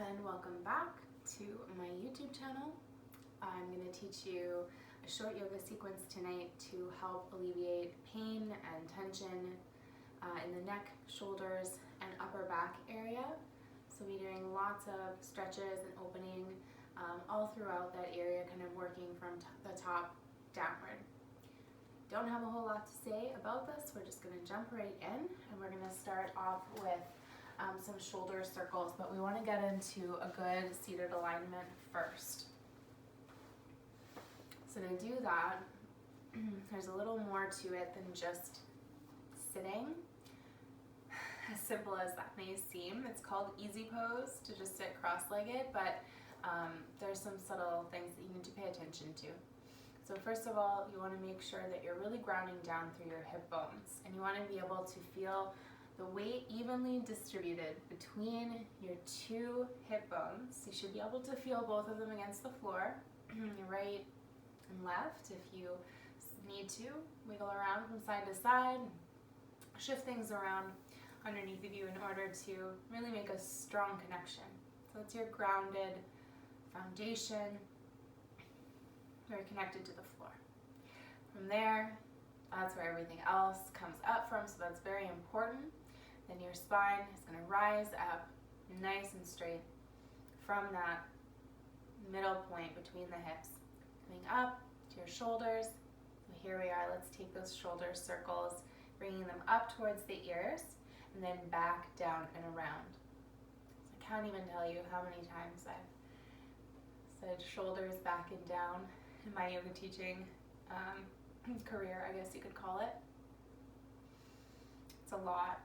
and welcome back to my YouTube channel. I'm going to teach you a short yoga sequence tonight to help alleviate pain and tension in the neck, shoulders, and upper back area. So we'll be doing lots of stretches and opening all throughout that area, kind of working from the top downward. Don't have a whole lot to say about this. We're just going to jump right in, and we're going to start off with some shoulder circles, but we want to get into a good seated alignment first. So to do that, there's a little more to it than just sitting. As simple as that may seem, it's called easy pose, to just sit cross-legged, but there's some subtle things that you need to pay attention to. So first of all, you want to make sure that you're really grounding down through your hip bones, and you want to be able to feel the weight evenly distributed between your two hip bones. You should be able to feel both of them against the floor, your right and left. If you need to, wiggle around from side to side, shift things around underneath of you in order to really make a strong connection. So it's your grounded foundation, very connected to the floor. From there, that's where everything else comes up from, so that's very important. Then your spine is going to rise up nice and straight from that middle point between the hips. Coming up to your shoulders. So here we are. Let's take those shoulder circles, bringing them up towards the ears, and then back down and around. So I can't even tell you how many times I've said shoulders back and down in my yoga teaching career, I guess you could call it. It's a lot.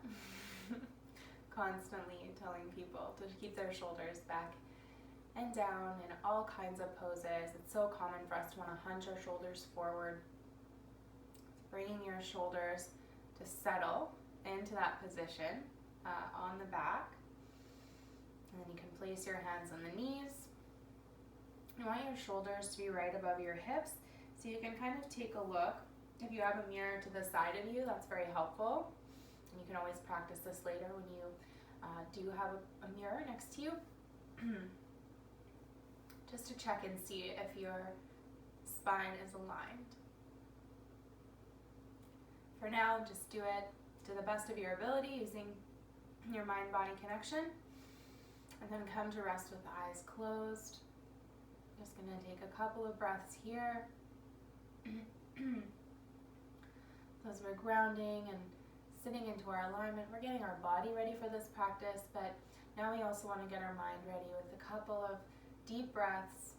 Constantly telling people to keep their shoulders back and down in all kinds of poses. It's so common for us to want to hunch our shoulders forward. Bringing your shoulders to settle into that position on the back. And then you can place your hands on the knees. You want your shoulders to be right above your hips, so you can kind of take a look. If you have a mirror to the side of you, that's very helpful. And you can always practice this later when you do have a mirror next to you. Just to check and see if your spine is aligned. For now, just do it to the best of your ability using your mind-body connection. And then come to rest with the eyes closed. Just going to take a couple of breaths here. As we're grounding and sitting into our alignment, we're getting our body ready for this practice, but now we also want to get our mind ready with a couple of deep breaths.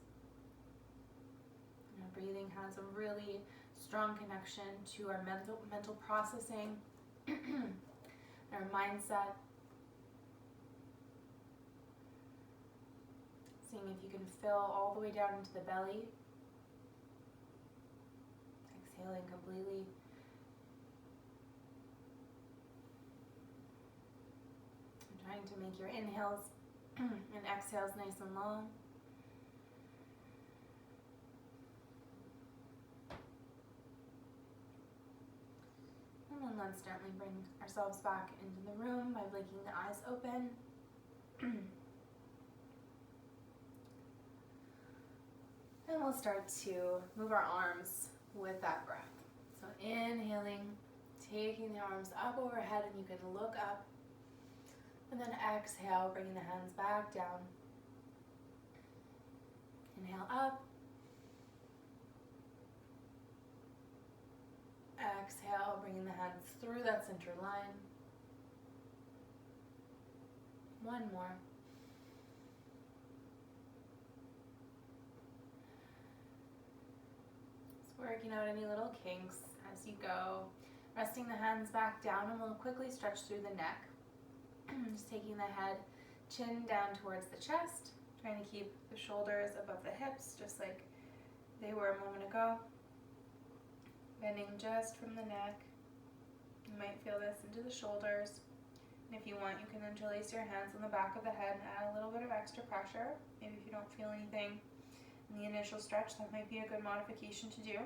And our breathing has a really strong connection to our mental processing, our mindset. Seeing if you can fill all the way down into the belly. Exhaling completely. Trying to make your inhales and exhales nice and long. And then let's gently bring ourselves back into the room by blinking the eyes open. And we'll start to move our arms with that breath. So inhaling, taking the arms up overhead, and you can look up. And then exhale, bringing the hands back down. Inhale up. Exhale, bringing the hands through that center line. One more. Just working out any little kinks as you go. Resting the hands back down, and we'll quickly stretch through the neck. Just taking the head, chin down towards the chest, trying to keep the shoulders above the hips, just like they were a moment ago. Bending just from the neck. You might feel this into the shoulders. And if you want, you can interlace your hands on the back of the head and add a little bit of extra pressure. Maybe if you don't feel anything in the initial stretch, that might be a good modification to do.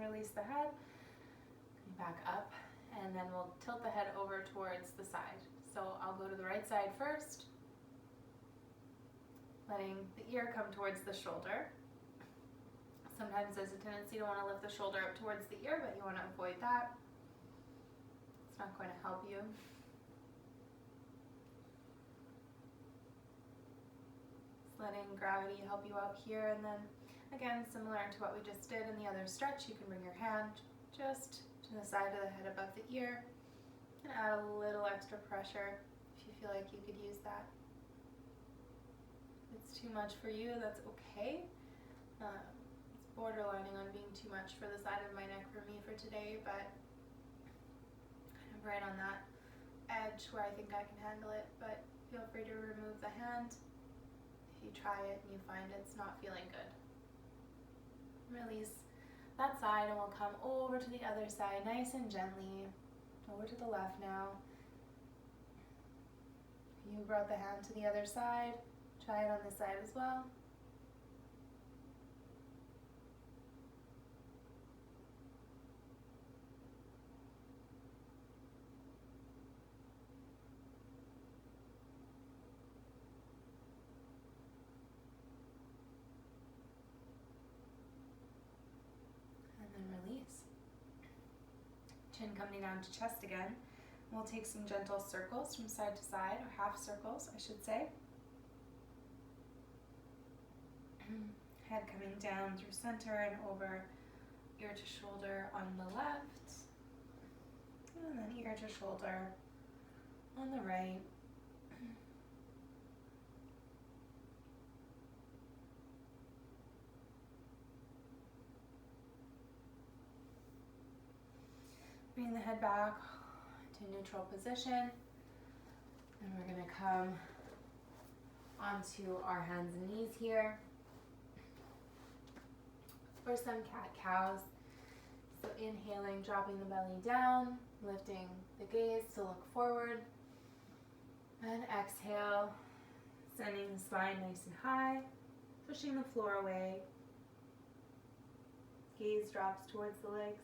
Release the head, Back up, and then we'll tilt the head over towards the side. So I'll go to the right side first, letting the ear come towards the shoulder. Sometimes there's a tendency to want to lift the shoulder up towards the ear, but you want to avoid that. It's not going to help you. Just letting gravity help you out here, and then again, similar to what we just did in the other stretch, you can bring your hand just to the side of the head above the ear and add a little extra pressure if you feel like you could use that. If it's too much for you, that's okay. It's borderlining on being too much for the side of my neck for me for today, but kind of right on that edge where I think I can handle it, but feel free to remove the hand if you try it and you find it's not feeling good. Release that side, and we'll come over to the other side nice and gently. Over to the left now. You brought the hand to the other side. Try it on this side as well. And then release. Chin coming down to chest again. We'll take some gentle circles from side to side, or half circles, I should say. Head coming down through center and over ear to shoulder on the left. And then ear to shoulder on the right. Bring the head back to neutral position, and we're going to come onto our hands and knees here for some cat-cows. So inhaling, dropping the belly down, lifting the gaze to look forward, and exhale, sending the spine nice and high, pushing the floor away. Gaze drops towards the legs.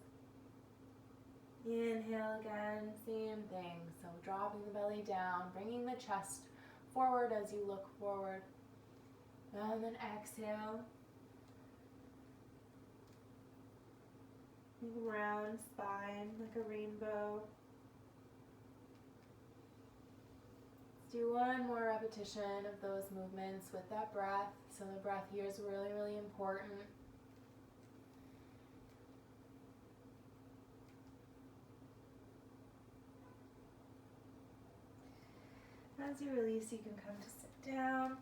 Inhale again, same thing. So dropping the belly down, bringing the chest forward as you look forward. And then exhale. Round spine like a rainbow. Let's do one more repetition of those movements with that breath. So the breath here is really, really important. As you release, you can come to sit down.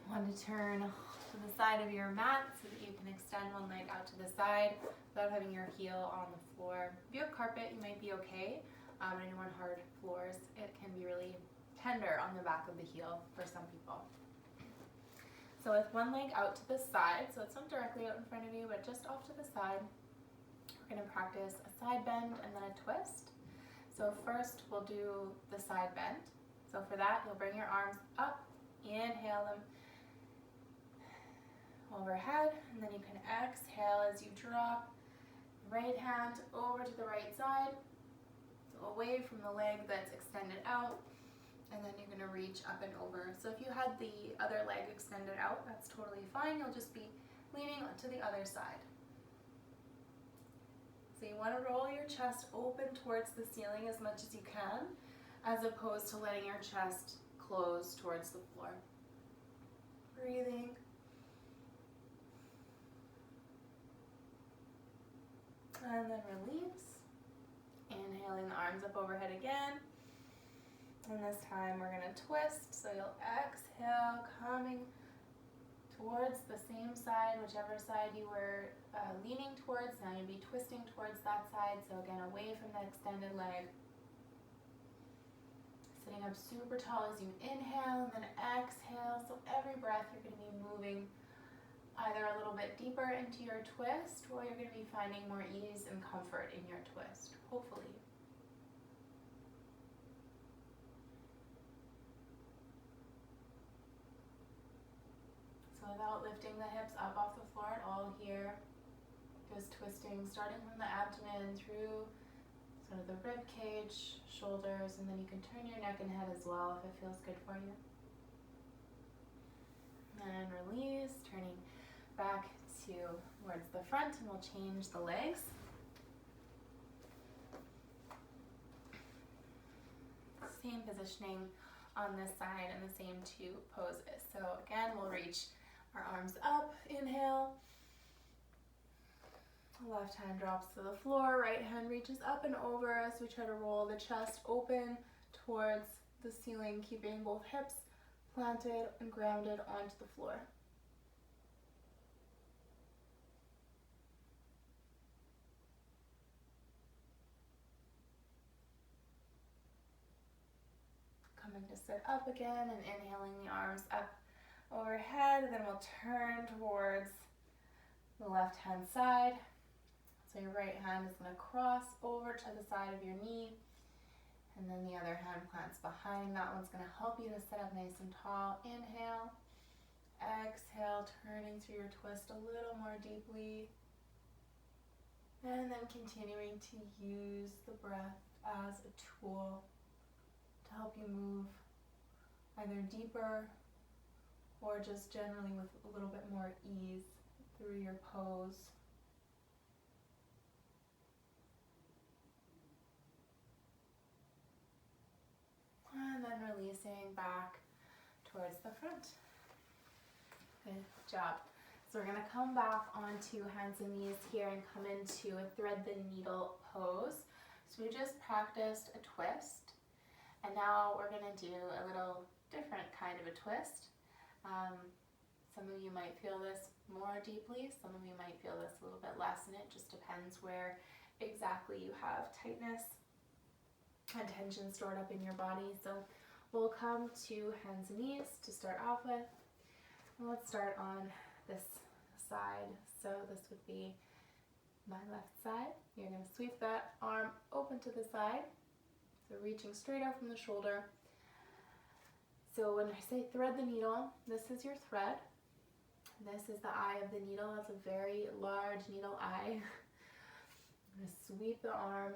You want to turn to the side of your mat so that you can extend one leg out to the side without having your heel on the floor. If you have carpet, you might be okay. And on hard floors, it can be really tender on the back of the heel for some people. So with one leg out to the side, so it's not directly out in front of you, but just off to the side, we're going to practice a side bend and then a twist. So first we'll do the side bend. So for that, you'll bring your arms up, inhale them overhead, and then you can exhale as you drop the right hand over to the right side, so away from the leg that's extended out, and then you're going to reach up and over. So if you had the other leg extended out, that's totally fine. You'll just be leaning to the other side. So you want to roll your chest open towards the ceiling as much as you can, as opposed to letting your chest close towards the floor. Breathing. And then release. Inhaling the arms up overhead again. And this time we're going to twist. So you'll exhale, coming towards the same side, whichever side you were leaning towards. Now you'll be twisting towards that side. So again, away from the extended leg. Sitting up super tall as you inhale and then exhale. So every breath you're going to be moving either a little bit deeper into your twist, or you're going to be finding more ease and comfort in your twist, hopefully. So without lifting the hips up off the floor at all here, is twisting, starting from the abdomen through sort of the rib cage, shoulders, and then you can turn your neck and head as well if it feels good for you. And release, turning back towards the front, and we'll change the legs. Same positioning on this side and the same two poses. So again, we'll reach our arms up, inhale. Left hand drops to the floor, right hand reaches up and over as we try to roll the chest open towards the ceiling, keeping both hips planted and grounded onto the floor. Coming to sit up again and inhaling the arms up overhead, then we'll turn towards the left hand side. So your right hand is going to cross over to the side of your knee, and then the other hand plants behind. That one's going to help you to sit up nice and tall. Inhale, exhale, turning through your twist a little more deeply, and then continuing to use the breath as a tool to help you move either deeper or just generally with a little bit more ease through your pose. And then releasing back towards the front. Good job. So we're going to come back onto hands and knees here and come into a thread the needle pose. So we just practiced a twist, and now we're going to do a little different kind of a twist. Some of you might feel this more deeply, some of you might feel this a little bit less, and it just depends where exactly you have tightness and tension stored up in your body. So we'll come to hands and knees to start off with. And let's start on this side. So this would be my left side. You're going to sweep that arm open to the side. So reaching straight out from the shoulder. So when I say thread the needle, this is your thread. This is the eye of the needle. That's a very large needle eye. I'm going to sweep the arm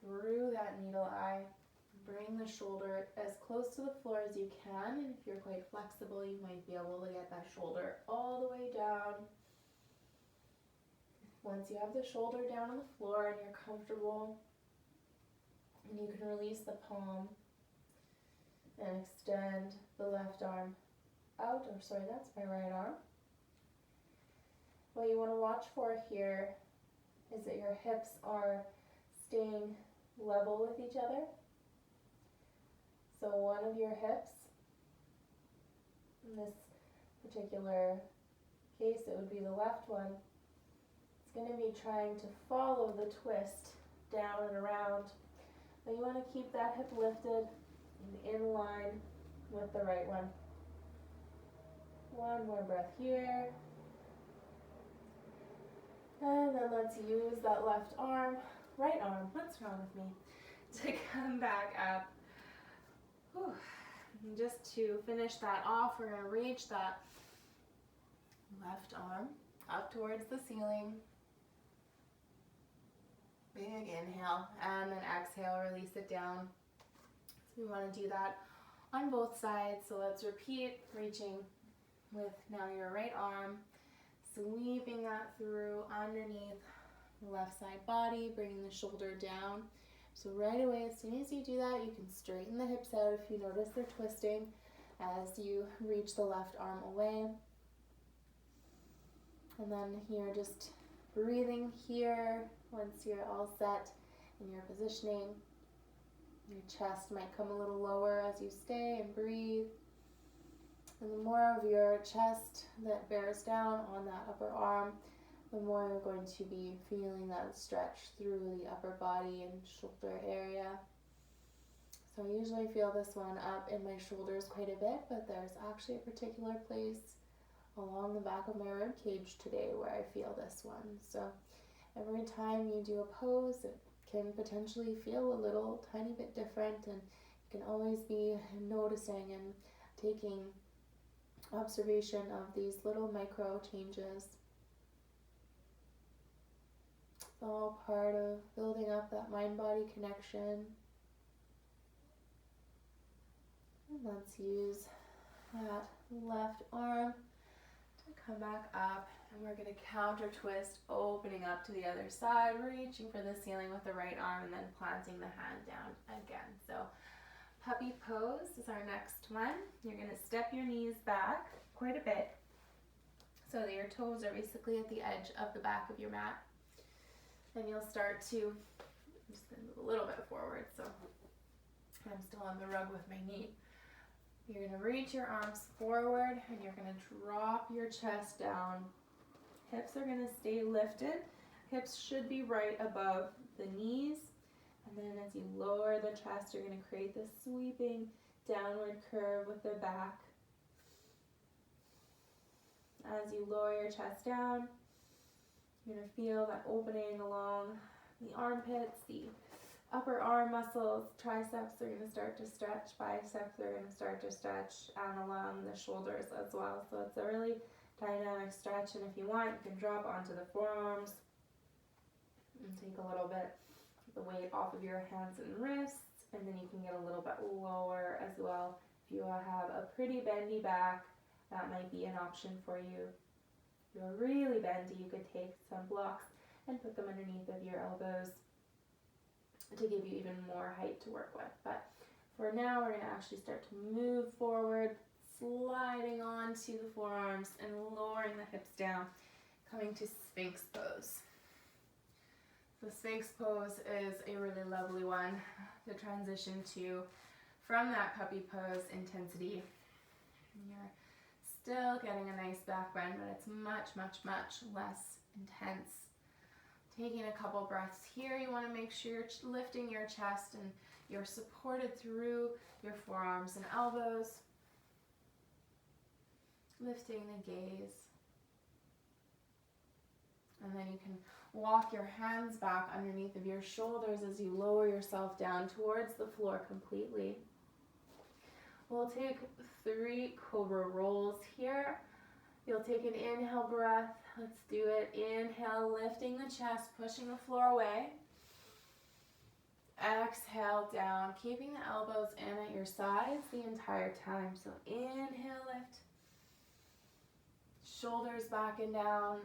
through that needle eye. Bring the shoulder as close to the floor as you can, and if you're quite flexible, you might be able to get that shoulder all the way down. Once you have the shoulder down on the floor and you're comfortable, and you can release the palm and extend the left arm out, or sorry, that's my right arm. What you want to watch for here is that your hips are staying level with each other. So one of your hips, in this particular case it would be the left one, it's going to be trying to follow the twist down and around. But you want to keep that hip lifted and in line with the right one. One more breath here. And then let's use that left arm, right arm, what's wrong with me, to come back up. Whew. And just to finish that off, we're going to reach that left arm up towards the ceiling. Big inhale, and then exhale, release it down. So we want to do that on both sides. So let's repeat, reaching with now your right arm, sweeping that through underneath the left side body, bringing the shoulder down. So right away, as soon as you do that, you can straighten the hips out if you notice they're twisting as you reach the left arm away. And then here, just breathing here. Once you're all set in your positioning, your chest might come a little lower as you stay and breathe. And the more of your chest that bears down on that upper arm, the more you're going to be feeling that stretch through the upper body and shoulder area. So I usually feel this one up in my shoulders quite a bit, but there's actually a particular place along the back of my rib cage today where I feel this one. So every time you do a pose, it can potentially feel a little tiny bit different, and you can always be noticing and taking observation of these little micro changes. It's all part of building up that mind-body connection. And let's use that left arm to come back up, and we're going to counter twist, opening up to the other side, reaching for the ceiling with the right arm, and then planting the hand down again. So puppy pose is our next one. You're going to step your knees back quite a bit so that your toes are basically at the edge of the back of your mat. And you'll start to, I'm just going to move a little bit forward so I'm still on the rug with my knee. You're going to reach your arms forward and you're going to drop your chest down. Hips are going to stay lifted. Hips should be right above the knees. And then as you lower the chest, you're going to create this sweeping downward curve with the back. As you lower your chest down, you're going to feel that opening along the armpits, the upper arm muscles, triceps are going to start to stretch, biceps are going to start to stretch, and along the shoulders as well. So it's a really dynamic stretch, and if you want, you can drop onto the forearms and take a little bit of the weight off of your hands and wrists, and then you can get a little bit lower as well. If you have a pretty bendy back, that might be an option for you. If you're really bendy, you could take some blocks and put them underneath of your elbows to give you even more height to work with. But for now, we're going to actually start to move forward, sliding onto the forearms and lowering the hips down, coming to Sphinx pose. The Sphinx pose is a really lovely one to transition to from that puppy pose intensity. You're still getting a nice back bend, but it's much, much, much less intense. Taking a couple breaths here, you want to make sure you're lifting your chest and you're supported through your forearms and elbows. Lifting the gaze. And then you can walk your hands back underneath of your shoulders as you lower yourself down towards the floor completely. We'll take 3 cobra rolls here. You'll take an inhale breath. Let's do it. Inhale, lifting the chest, pushing the floor away. Exhale down, keeping the elbows in at your sides the entire time. So inhale, lift. Shoulders back and down.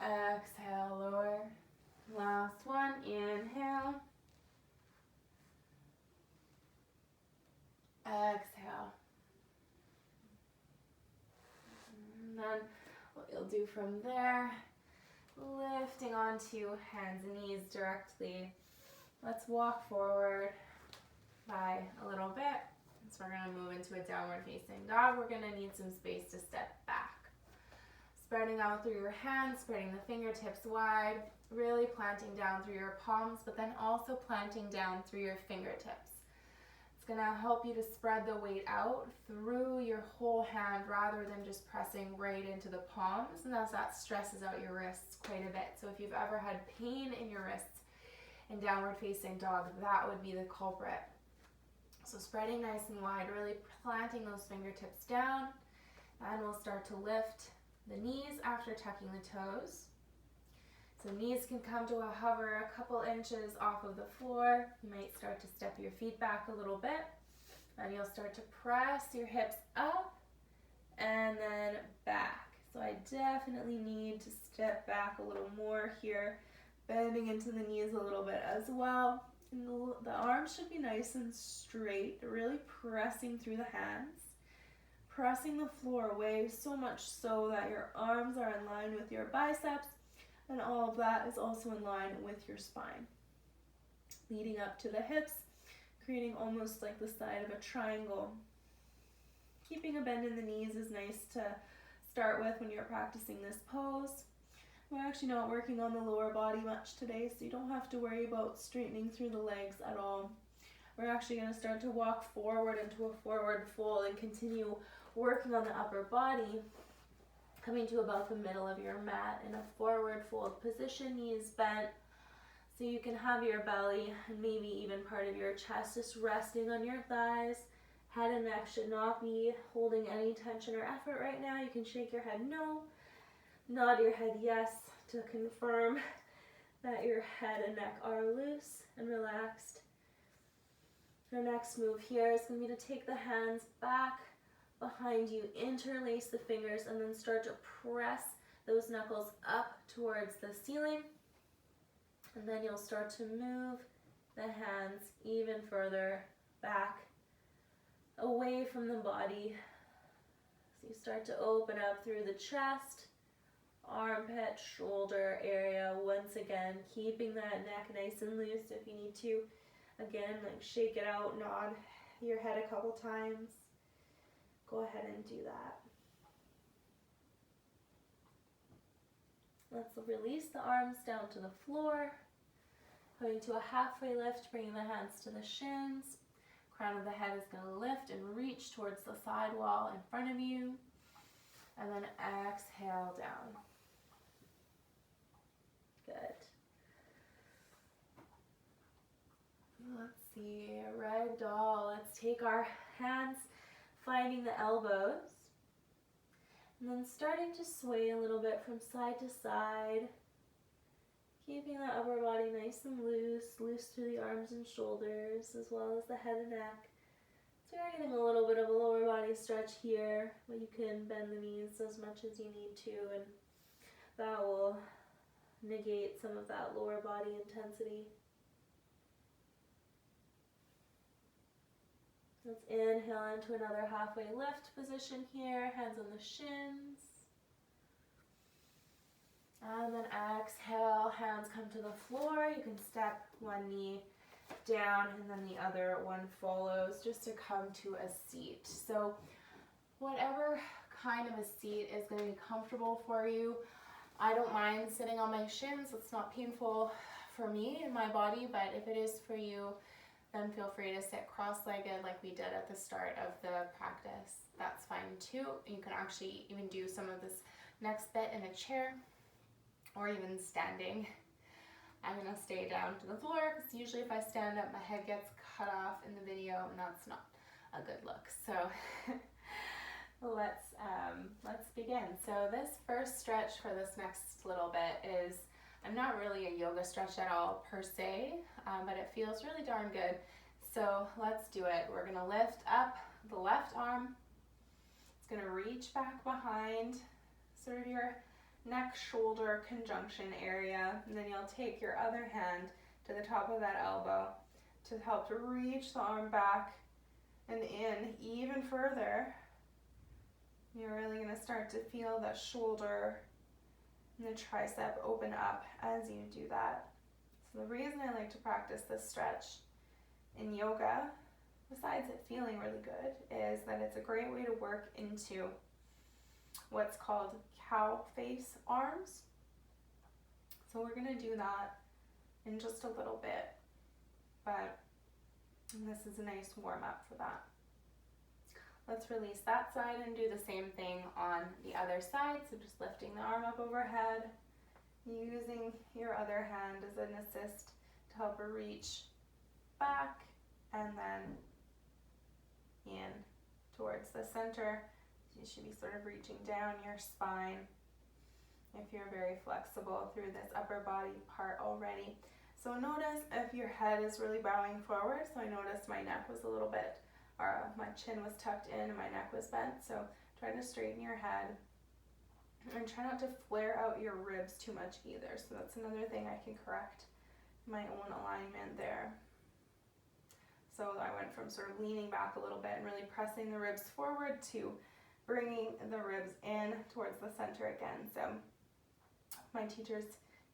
Exhale, lower. Last one, inhale. Exhale. And then what you'll do from there, lifting onto hands and knees directly. Let's walk forward by a little bit. So we're going to move into a downward facing dog. We're going to need some space to step back. Spreading out through your hands, spreading the fingertips wide, really planting down through your palms, but then also planting down through your fingertips. It's going to help you to spread the weight out through your whole hand rather than just pressing right into the palms, and that stresses out your wrists quite a bit. So if you've ever had pain in your wrists in downward facing dog, that would be the culprit. So spreading nice and wide, really planting those fingertips down, and we'll start to lift the knees after tucking the toes. So knees can come to a hover a couple inches off of the floor. You might start to step your feet back a little bit, and you'll start to press your hips up and then back. So I definitely need to step back a little more here, bending into the knees a little bit as well. And the arms should be nice and straight, really pressing through the hands, pressing the floor away so much so that your arms are in line with your biceps, and all of that is also in line with your spine. Leading up to the hips, creating almost like the side of a triangle. Keeping a bend in the knees is nice to start with when you're practicing this pose. We're actually not working on the lower body much today, so you don't have to worry about straightening through the legs at all. We're actually going to start to walk forward into a forward fold and continue working on the upper body, coming to about the middle of your mat in a forward fold position, knees bent, so you can have your belly and maybe even part of your chest just resting on your thighs. Head and neck should not be holding any tension or effort right now. You can shake your head no, nod your head yes to confirm that your head and neck are loose and relaxed. Your next move here is going to be to take the hands back behind you, interlace the fingers, and then start to press those knuckles up towards the ceiling. And then you'll start to move the hands even further back, away from the body. So you start to open up through the chest, armpit, shoulder area. Once again, keeping that neck nice and loose if you need to. Again, like shake it out, nod your head a couple times. Go ahead and do that. Let's release the arms down to the floor. Coming to a halfway lift, bringing the hands to the shins. Crown of the head is going to lift and reach towards the side wall in front of you. And then exhale down. Good. Let's see, ragdoll. Let's take our hands, finding the elbows. And then starting to sway a little bit from side to side. Keeping the upper body nice and loose through the arms and shoulders, as well as the head and neck. So you're getting a little bit of a lower body stretch here, but you can bend the knees as much as you need to, and that will negate some of that lower body intensity. Let's inhale into another halfway lift position here, hands on the shins. And then exhale, hands come to the floor. You can step one knee down and then the other one follows, just to come to a seat. So whatever kind of a seat is going to be comfortable for you. I don't mind sitting on my shins. It's not painful for me and my body, but if it is for you, then feel free to sit cross-legged like we did at the start of the practice. That's fine too. You can actually even do some of this next bit in a chair or even standing. I'm gonna stay down to the floor because usually if I stand up, my head gets cut off in the video, and that's not a good look. So let's begin. So this first stretch for this next little bit is, I'm not really a yoga stretch at all per se, but it feels really darn good. So let's do it. We're gonna lift up the left arm. It's gonna reach back behind, sort of your neck shoulder conjunction area, and then you'll take your other hand to the top of that elbow to help to reach the arm back and in even further. You're really going to start to feel the shoulder and the tricep open up as you do that. So the reason I like to practice this stretch in yoga, besides it feeling really good, is that it's a great way to work into what's called cow face arms. So we're going to do that in just a little bit, but this is a nice warm up for that. Let's release that side and do the same thing on the other side. So just lifting the arm up overhead, using your other hand as an assist to help her reach back and then in towards the center. You should be sort of reaching down your spine if you're very flexible through this upper body part already. So notice if your head is really bowing forward. So I noticed my neck was a little bit, or my chin was tucked in and my neck was bent. So try to straighten your head and try not to flare out your ribs too much either. So that's another thing I can correct my own alignment there. So I went from sort of leaning back a little bit and really pressing the ribs forward to bringing the ribs in towards the center again. So my teachers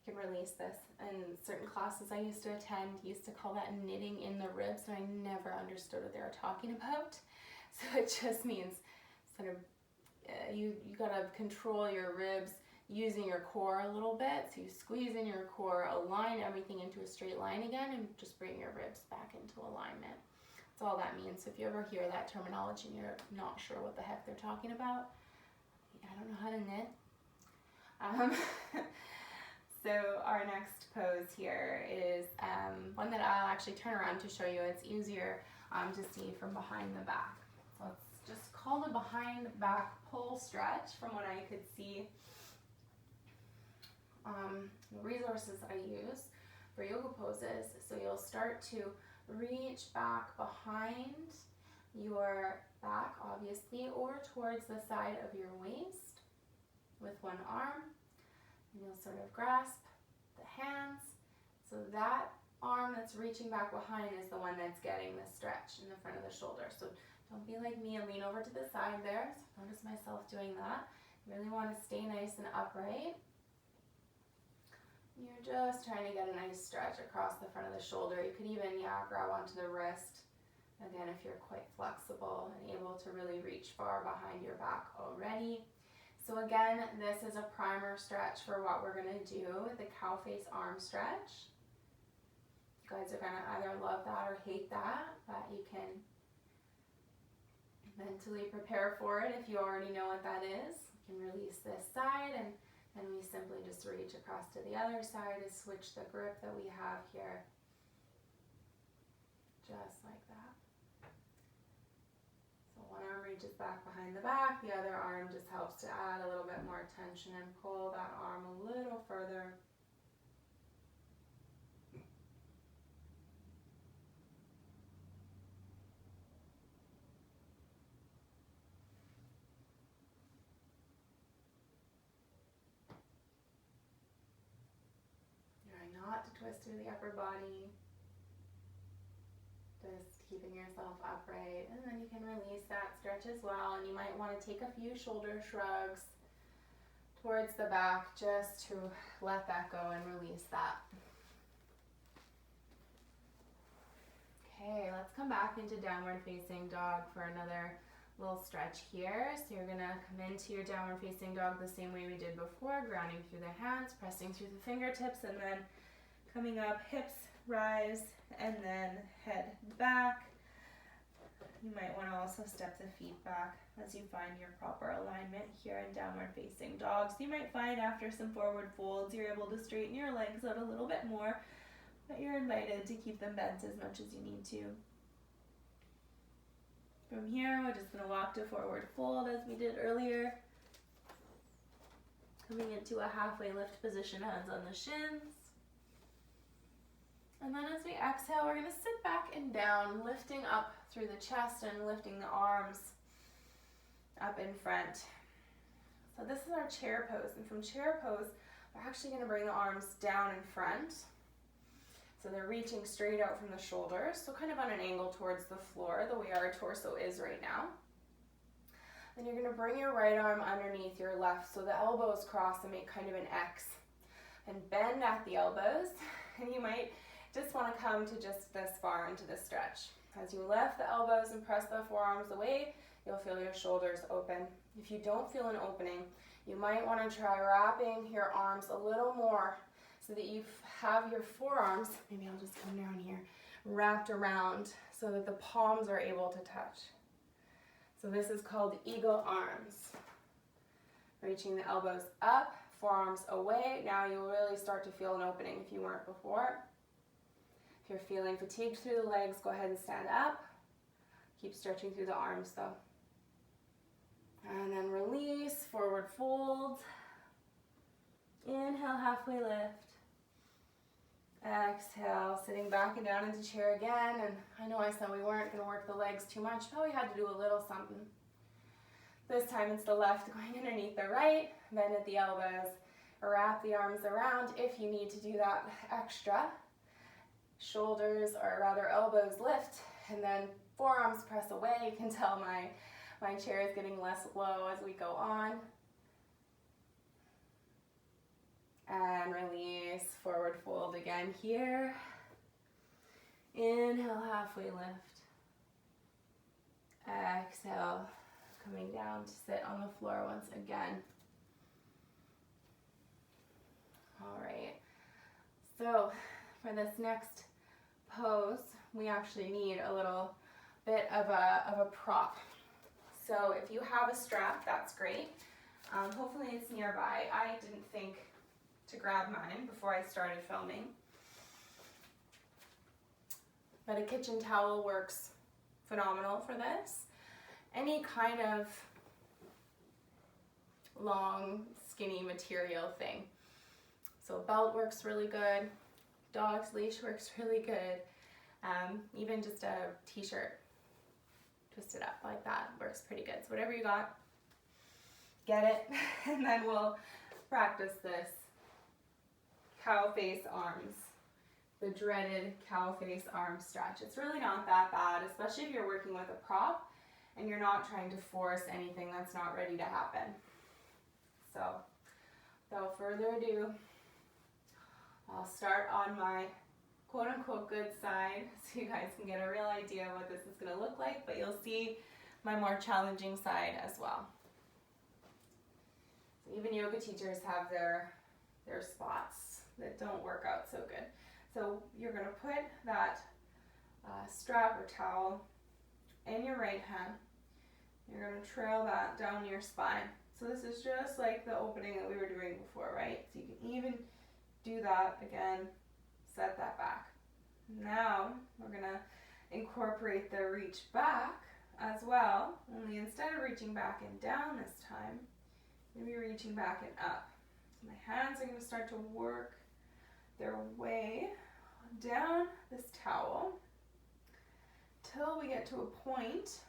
can release this. In certain classes I used to attend, used to call that knitting in the ribs, and I never understood what they were talking about. So it just means sort of you gotta control your ribs using your core a little bit. So you squeeze in your core, align everything into a straight line again, and just bring your ribs back into alignment. That's all that means. So if you ever hear that terminology and you're not sure what the heck they're talking about, I don't know how to knit. So our next pose here is one that I'll actually turn around to show you. It's easier to see from behind the back. So it's just called a behind back pull stretch from what I could see resources that I use for yoga poses. So you'll start to reach back behind your back, obviously, or towards the side of your waist with one arm. And you'll sort of grasp the hands. So that arm that's reaching back behind is the one that's getting the stretch in the front of the shoulder. So don't be like me and lean over to the side there. So notice myself doing that. You really want to stay nice and upright. You're just trying to get a nice stretch across the front of the shoulder. You could even, grab onto the wrist. Again, if you're quite flexible and able to really reach far behind your back already. So again, this is a primer stretch for what we're going to do with the cow face arm stretch. You guys are going to either love that or hate that, but you can mentally prepare for it if you already know what that is. You can release this side and then we simply just reach across to the other side to switch the grip that we have here. Just like that. So one arm reaches back behind the back, the other arm just helps to add a little bit more tension and pull that arm a little further. Not to twist through the upper body, just keeping yourself upright, and then you can release that stretch as well. And you might want to take a few shoulder shrugs towards the back just to let that go and release that. Okay, let's come back into downward facing dog for another little stretch here. So you're gonna come into your downward facing dog the same way we did before, grounding through the hands, pressing through the fingertips, and then coming up, hips rise, and then head back. You might want to also step the feet back as you find your proper alignment here in downward facing dog. So you might find after some forward folds, you're able to straighten your legs out a little bit more, but you're invited to keep them bent as much as you need to. From here, we're just going to walk to forward fold as we did earlier. Coming into a halfway lift position, hands on the shins. And then as we exhale, we're going to sit back and down, lifting up through the chest and lifting the arms up in front. So this is our chair pose. And from chair pose, we're actually going to bring the arms down in front. So they're reaching straight out from the shoulders, so kind of on an angle towards the floor, the way our torso is right now. Then you're going to bring your right arm underneath your left, so the elbows cross and make kind of an X. And bend at the elbows, and you might just want to come to just this far into the stretch. As you lift the elbows and press the forearms away, you'll feel your shoulders open. If you don't feel an opening, you might want to try wrapping your arms a little more so that you have your forearms, maybe I'll just come down here, wrapped around so that the palms are able to touch. So this is called eagle arms. Reaching the elbows up, forearms away. Now you'll really start to feel an opening if you weren't before. If you're feeling fatigued through the legs, go ahead and stand up. Keep stretching through the arms though. And then release, forward fold. Inhale, halfway lift. Exhale, sitting back and down into chair again. And I know I said we weren't going to work the legs too much, but we had to do a little something. This time it's the left going underneath the right, bend at the elbows, wrap the arms around if you need to do that extra. Shoulders, or rather elbows lift, and then forearms press away. You can tell my chair is getting less low as we go on. And release, forward fold again here. Inhale, halfway lift. Exhale, coming down to sit on the floor once again. All right, so for this next pose, we actually need a little bit of a prop. So if you have a strap, that's great. Hopefully it's nearby. I didn't think to grab mine before I started filming, but a kitchen towel works phenomenal for this. Any kind of long, skinny material thing. So a belt works really good. Dog's leash works really good. Even just a t-shirt, twist it up like that, works pretty good. So whatever you got, get it. And then we'll practice this cow face arms, the dreaded cow face arm stretch. It's really not that bad, especially if you're working with a prop and you're not trying to force anything that's not ready to happen. So without further ado, I'll start on my quote-unquote good side so you guys can get a real idea of what this is going to look like, but you'll see my more challenging side as well. So even yoga teachers have their spots that don't work out so good. So you're going to put that strap or towel in your right hand. You're going to trail that down your spine. So this is just like the opening that we were doing before, right? So you can even do that again, set that back. Now we're going to incorporate the reach back as well, only instead of reaching back and down this time, I'm going to be reaching back and up. My hands are going to start to work their way down this towel till we get to a point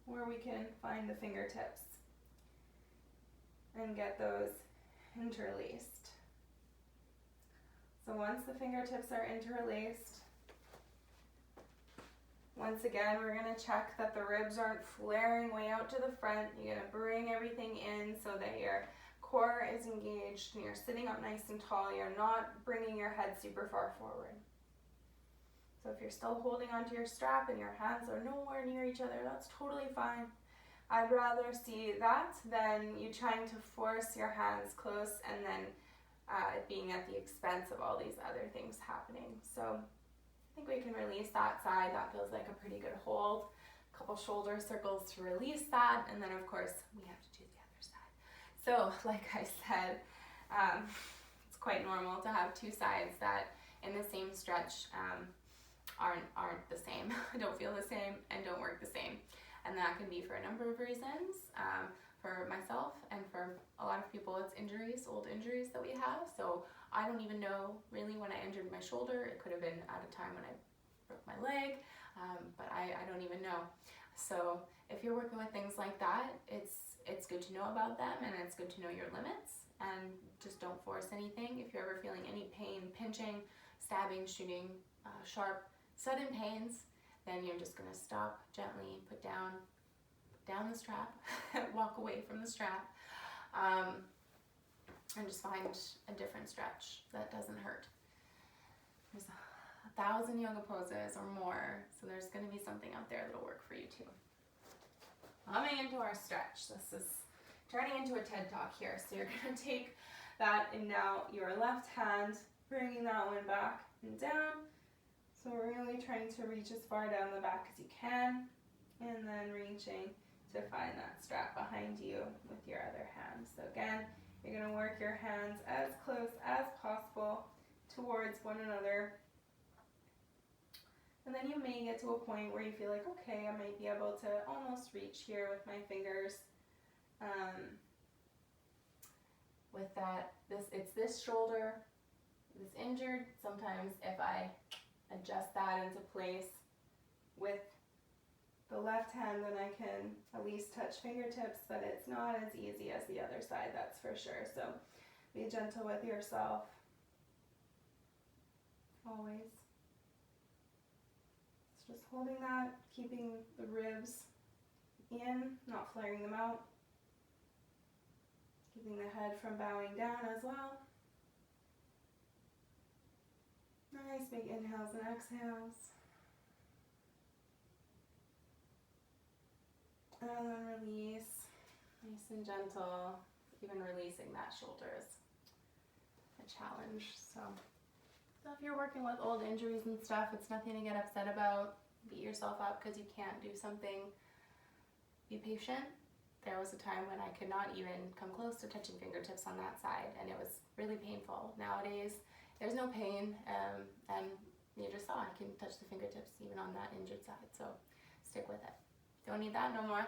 where we can find the fingertips and get those interlaced. So once the fingertips are interlaced, once again, we're going to check that the ribs aren't flaring way out to the front. You're going to bring everything in so that your core is engaged and you're sitting up nice and tall. You're not bringing your head super far forward. So if you're still holding onto your strap and your hands are nowhere near each other, that's totally fine. I'd rather see that than you trying to force your hands close and then it being at the expense of all these other things happening. So I think we can release that side. That feels like a pretty good hold. A couple shoulder circles to release that, and then of course we have to do the other side. So like I said, it's quite normal to have two sides that in the same stretch aren't the same, don't feel the same, and don't work the same. And that can be for a number of reasons. For myself and for a lot of people, it's injuries, old injuries that we have. So I don't even know really when I injured my shoulder. It could have been at a time when I broke my leg, but I don't even know. So if you're working with things like that, it's good to know about them, and it's good to know your limits, and just don't force anything. If you're ever feeling any pain, pinching, stabbing, shooting, sharp, sudden pains, then you're just going to stop gently, put down the strap, walk away from the strap, and just find a different stretch that doesn't hurt. There's 1,000 yoga poses or more, so there's going to be something out there that'll work for you too. Coming into our stretch, this is turning into a TED Talk here. So you're going to take that and now your left hand, bringing that one back and down. So we're really trying to reach as far down the back as you can, and then reaching to find that strap behind you with your other hand. So again, you're going to work your hands as close as possible towards one another. And then you may get to a point where you feel like, okay, I might be able to almost reach here with my fingers. With that, it's this shoulder, this injured. Sometimes if I adjust that into place with the left hand, then I can at least touch fingertips, but it's not as easy as the other side, that's for sure. So be gentle with yourself, always. It's just holding that, keeping the ribs in, not flaring them out, keeping the head from bowing down as well. Nice big inhales and exhales. And then release, nice and gentle. Even releasing that shoulder is a challenge. So if you're working with old injuries and stuff, it's nothing to get upset about. Beat yourself up because you can't do something. Be patient. There was a time when I could not even come close to touching fingertips on that side, and it was really painful. Nowadays, there's no pain, and you just saw I can touch the fingertips even on that injured side, so stick with it. Don't need that no more.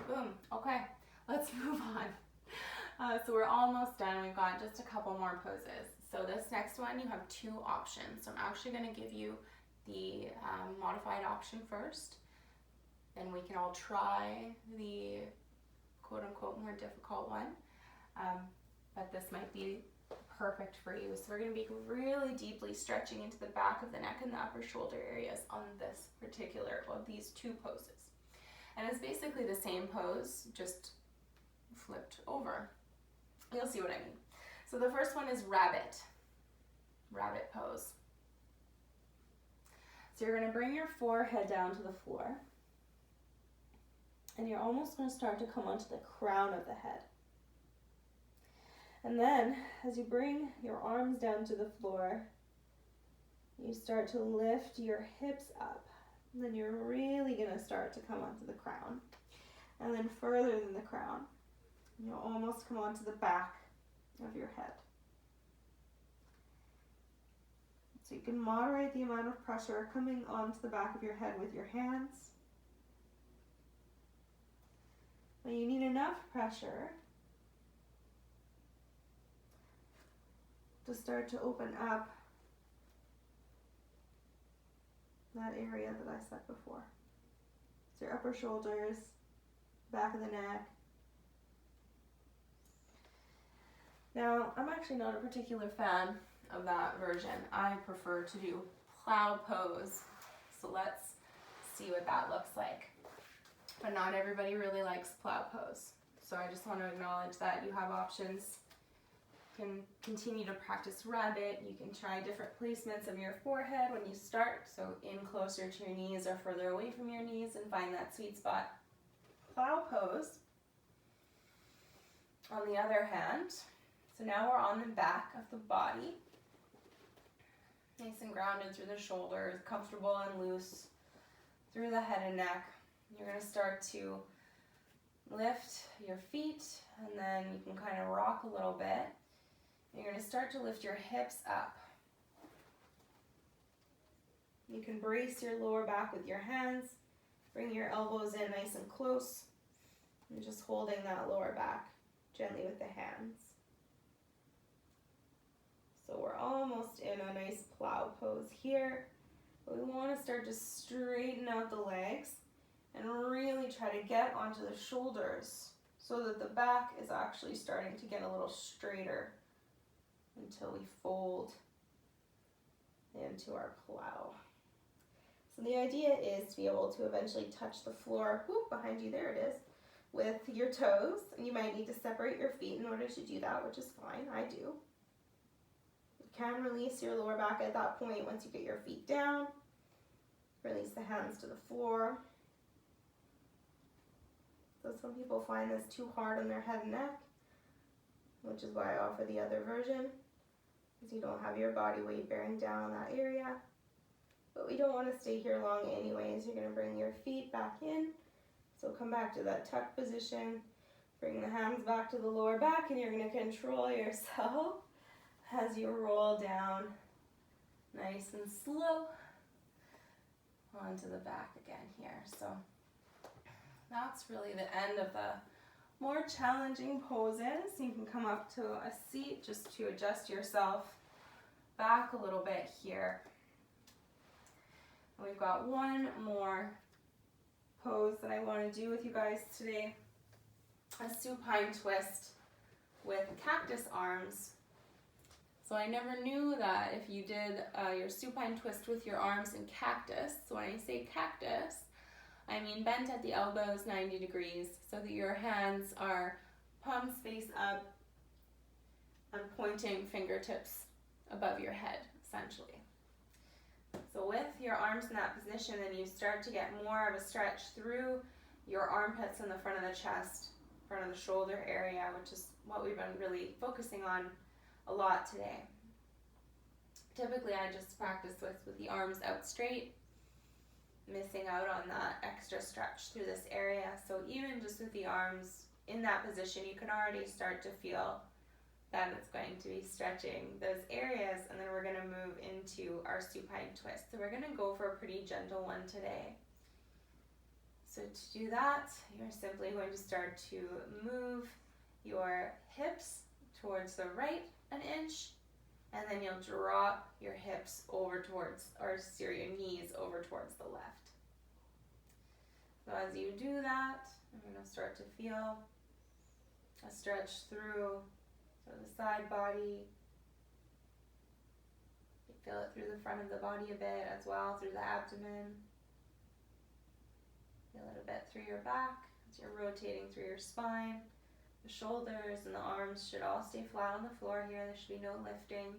Boom. Okay, let's move on. So we're almost done. We've got just a couple more poses. So this next one, you have two options. So I'm actually going to give you the modified option first. Then we can all try the quote-unquote more difficult one. But this might be perfect for you. So we're going to be really deeply stretching into the back of the neck and the upper shoulder areas on this particular of these two poses. And it's basically the same pose, just flipped over. You'll see what I mean. So the first one is rabbit pose. So you're going to bring your forehead down to the floor, and you're almost going to start to come onto the crown of the head. And then, as you bring your arms down to the floor, you start to lift your hips up. And then you're really going to start to come onto the crown. And then further than the crown, you'll almost come onto the back of your head. So you can moderate the amount of pressure coming onto the back of your head with your hands. But you need enough pressure to start to open up that area that I said before. So your upper shoulders, back of the neck. Now, I'm actually not a particular fan of that version. I prefer to do plow pose. So let's see what that looks like. But not everybody really likes plow pose. So I just want to acknowledge that you have options. You can continue to practice rabbit. You can try different placements of your forehead when you start. So in closer to your knees or further away from your knees and find that sweet spot. Plow pose. On the other hand, so now we're on the back of the body. Nice and grounded through the shoulders, comfortable and loose through the head and neck. You're going to start to lift your feet, and then you can kind of rock a little bit. You're going to start to lift your hips up. You can brace your lower back with your hands. Bring your elbows in nice and close. And just holding that lower back gently with the hands. So we're almost in a nice plow pose here. But we want to start to straighten out the legs and really try to get onto the shoulders so that the back is actually starting to get a little straighter until we fold into our plow. So the idea is to be able to eventually touch the floor, whoop, behind you, there it is, with your toes. And you might need to separate your feet in order to do that, which is fine, I do. You can release your lower back at that point once you get your feet down. Release the hands to the floor. So some people find this too hard on their head and neck, which is why I offer the other version, because you don't have your body weight bearing down on that area. But we don't want to stay here long anyways. You're going to bring your feet back in. So come back to that tuck position. Bring the hands back to the lower back, and you're going to control yourself as you roll down nice and slow onto the back again here. So that's really the end of the more challenging poses. You can come up to a seat just to adjust yourself back a little bit here. And we've got one more pose that I want to do with you guys today. A supine twist with cactus arms. So I never knew that if you did your supine twist with your arms in cactus, so when I say cactus, I mean bent at the elbows 90 degrees so that your hands are palms face up and pointing fingertips above your head, essentially. So with your arms in that position, then you start to get more of a stretch through your armpits and the front of the chest, front of the shoulder area, which is what we've been really focusing on a lot today. Typically, I just practice with the arms out straight, missing out on that extra stretch through this area. So even just with the arms in that position, you can already start to feel that it's going to be stretching those areas, and then we're going to move into our supine twist. So we're going to go for a pretty gentle one today. So to do that, you're simply going to start to move your hips towards the right an inch And then you'll drop your hips over towards, or steer your knees over towards the left. So as you do that, you're going to start to feel a stretch through the side body. You feel it through the front of the body a bit as well, through the abdomen. Feel it a bit through your back as you're rotating through your spine. The shoulders and the arms should all stay flat on the floor here. There should be no lifting.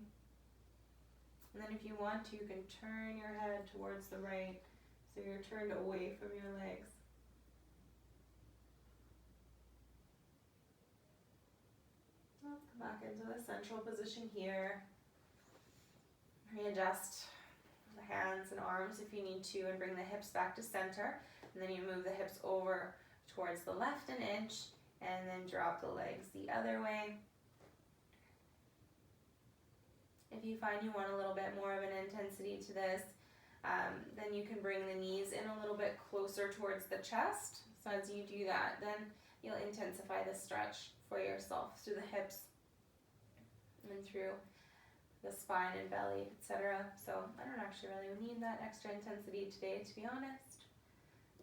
And then if you want to, you can turn your head towards the right, so you're turned away from your legs. Let's come back into the central position here. Readjust the hands and arms if you need to, and bring the hips back to center. And then you move the hips over towards the left an inch, and then drop the legs the other way. If you find you want a little bit more of an intensity to this, then you can bring the knees in a little bit closer towards the chest. So as you do that, then you'll intensify the stretch for yourself through the hips and through the spine and belly, etc. So I don't actually really need that extra intensity today, to be honest.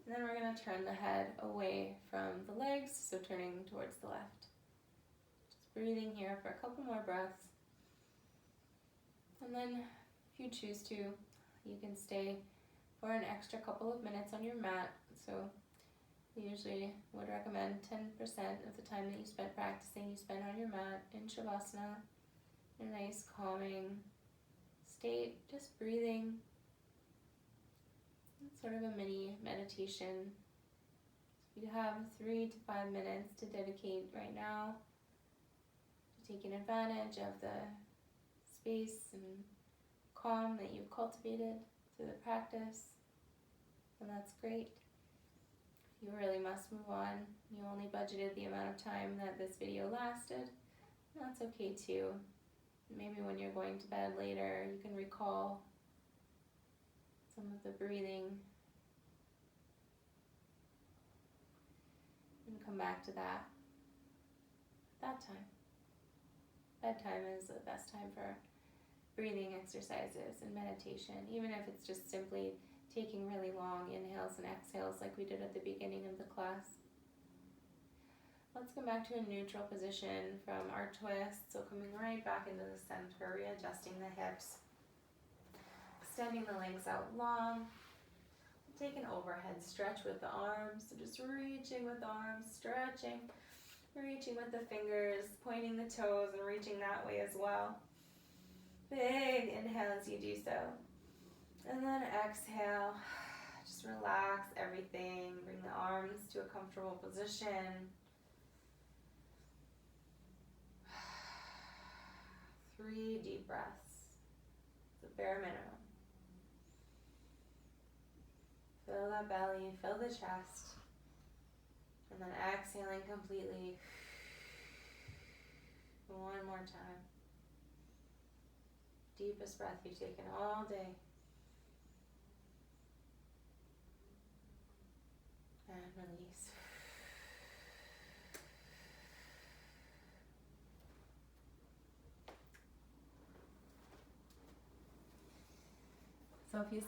And then we're going to turn the head away from the legs, so turning towards the left. Just breathing here for a couple more breaths. And then if you choose to, you can stay for an extra couple of minutes on your mat. So we usually would recommend 10% of the time that you spend practicing, you spend on your mat in Shavasana, in a nice calming state, just breathing. It's sort of a mini meditation. So you have 3 to 5 minutes to dedicate right now to taking advantage of the space and calm that you've cultivated through the practice, and that's great. If you really must move on, you only budgeted the amount of time that this video lasted, that's okay too. Maybe when you're going to bed later, you can recall some of the breathing and come back to that time. Bedtime is the best time for breathing exercises and meditation, even if it's just simply taking really long inhales and exhales like we did at the beginning of the class. Let's come back to a neutral position from our twist. So coming right back into the center, readjusting the hips, extending the legs out long. Take an overhead stretch with the arms, so just reaching with the arms, stretching, reaching with the fingers, pointing the toes and reaching that way as well. Big inhale as you do so. And then exhale, just relax everything, bring the arms to a comfortable position. 3 deep breaths, the bare minimum. Fill that belly, fill the chest, and then exhaling completely. One more time. Deepest breath you've taken all day. And release. So if you